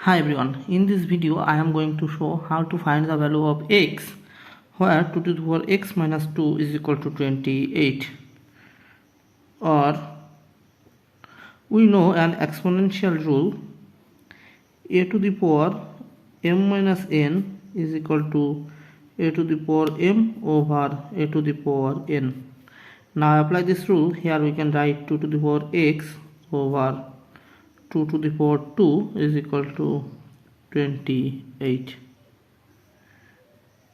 Hi everyone, in this video I am going to show how to find the value of x where 2 to the power x minus 2 is equal to 28, or we know an exponential rule, a to the power m minus n is equal to a to the power m over a to the power n. Now apply this rule. Here we can write 2 to the power x over 2 to the power 2 is equal to 28,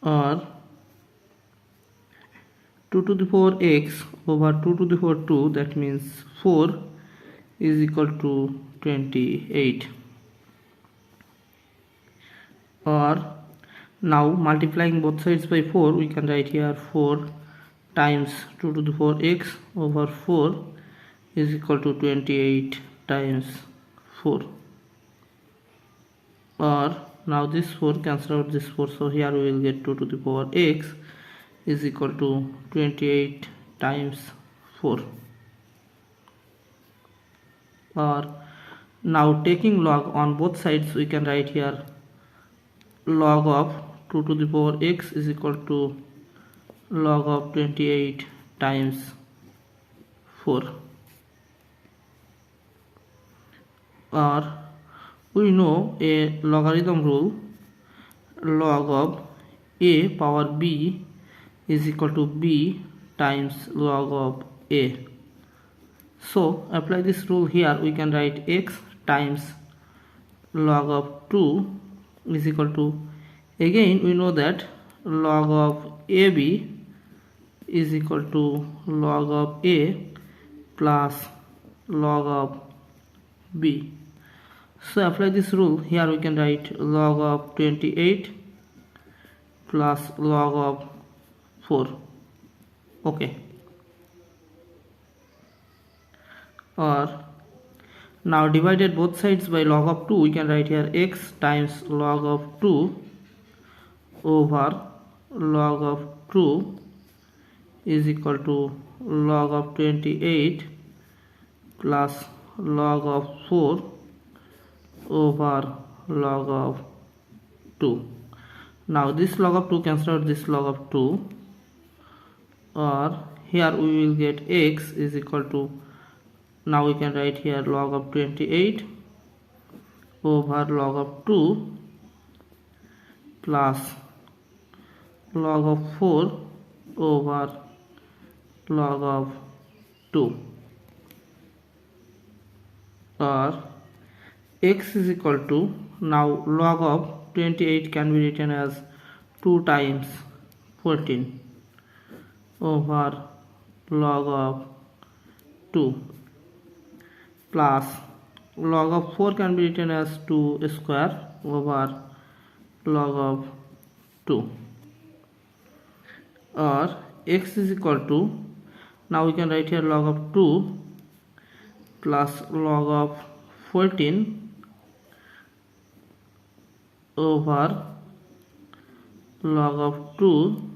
or 2 to the power x over 2 to the power 2, that means 4 is equal to 28. Or now multiplying both sides by 4, we can write here 4 times 2 to the power x over 4 is equal to 28 times 4. Or now this 4 cancel out this 4, so here we will get 2 to the power x is equal to 28 times 4. Or now taking log on both sides, we can write here log of 2 to the power x is equal to log of 28 times 4. Or we know a logarithm rule, log of a power b is equal to b times log of a. So apply this rule here. We can write x times log of 2 is equal to, again we know that log of ab is equal to log of a plus log of b. So apply this rule. Here we can write log of 28 plus log of 4. Okay. Or now divided both sides by log of 2, we can write here x times log of 2 over log of 2 is equal to log of 28 plus log of 4 over log of 2. Now this log of 2 cancel out this log of 2, or here we will get x is equal to, now we can write here log of 28 over log of 2 plus log of 4 over log of 2, or x is equal to, now log of 28 can be written as 2 times 14 over log of 2 plus log of 4 can be written as 2 square over log of 2, or x is equal to, now we can write here log of 2 plus log of 14 over log of 2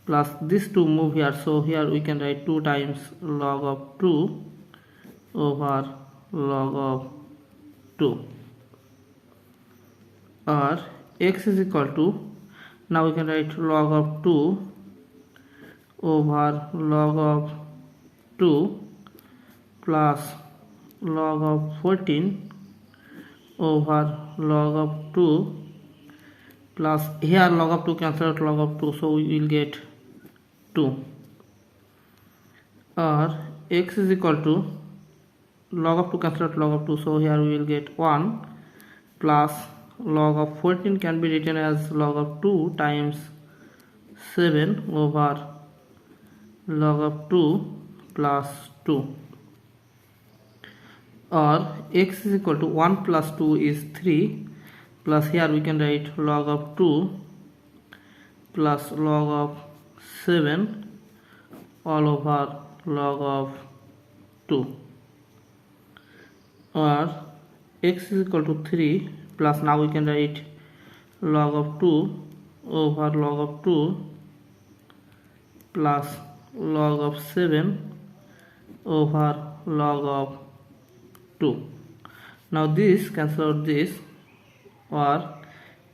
plus this 2 move here, so here we can write 2 times log of 2 over log of 2, or x is equal to, now we can write log of 2 over log of 2 plus log of 14 over log of 2 plus here log of 2 cancel out log of 2, so we will get 2, or x is equal to, log of 2 cancel out log of 2, so here we will get 1 plus log of 14 can be written as log of 2 times 7 over log of 2 plus 2, or x is equal to 1 plus 2 is 3 plus here we can write log of 2 plus log of 7 all over log of 2, or x is equal to 3 plus, now we can write log of 2 over log of 2 plus log of 7 over log of 2. Now this cancel out this, or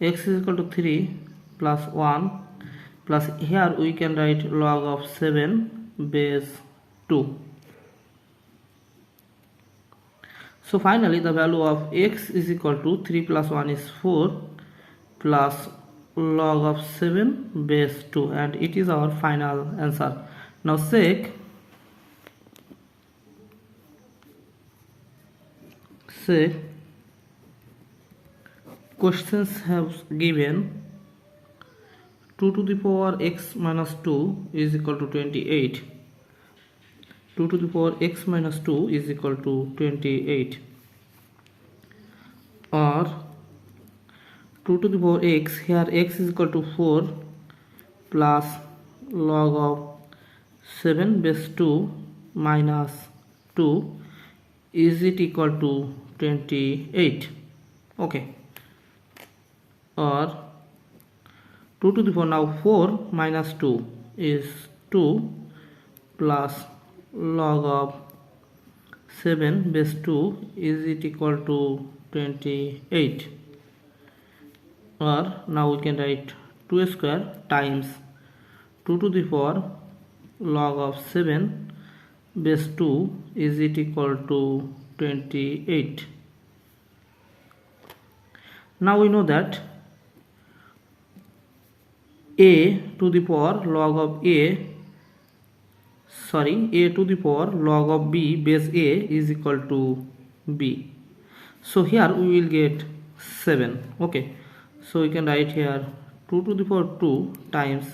x is equal to 3 plus 1 plus here we can write log of 7 base 2. So finally the value of x is equal to 3 plus 1 is 4 plus log of 7 base 2, and it is our final answer. Now say questions have given 2 to the power x minus 2 is equal to 28. 2 to the power x minus 2 is equal to 28, or 2 to the power x, here x is equal to 4 plus log of 7 base 2 minus 2 is it equal to 28. Okay, or 2 to the power, now 4 minus 2 is 2 plus log of 7 base 2 is it equal to 28, or now we can write 2 square times 2 to the power log of 7 base 2 is it equal to 28. Now we know that a to the power log of a to the power log of b base a is equal to b. So here we will get 7. Okay, so we can write here 2 to the power 2 times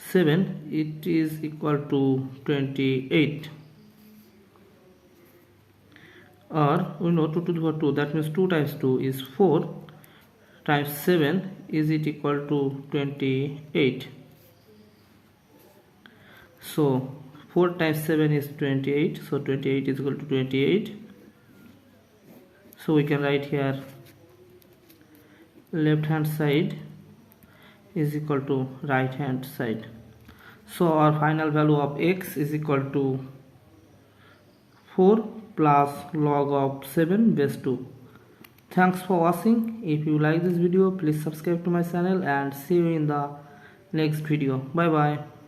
7, it is equal to 28, or we know 2 to the power 2, that means 2 times 2 is 4 times 7 is it equal to 28. So 4 times 7 is 28, so 28 is equal to 28. So we can write here left hand side is equal to right hand side. So our final value of x is equal to 4 plus log of 7 base 2. Thanks for watching. If you like this video, please subscribe to my channel and see you in the next video. Bye bye.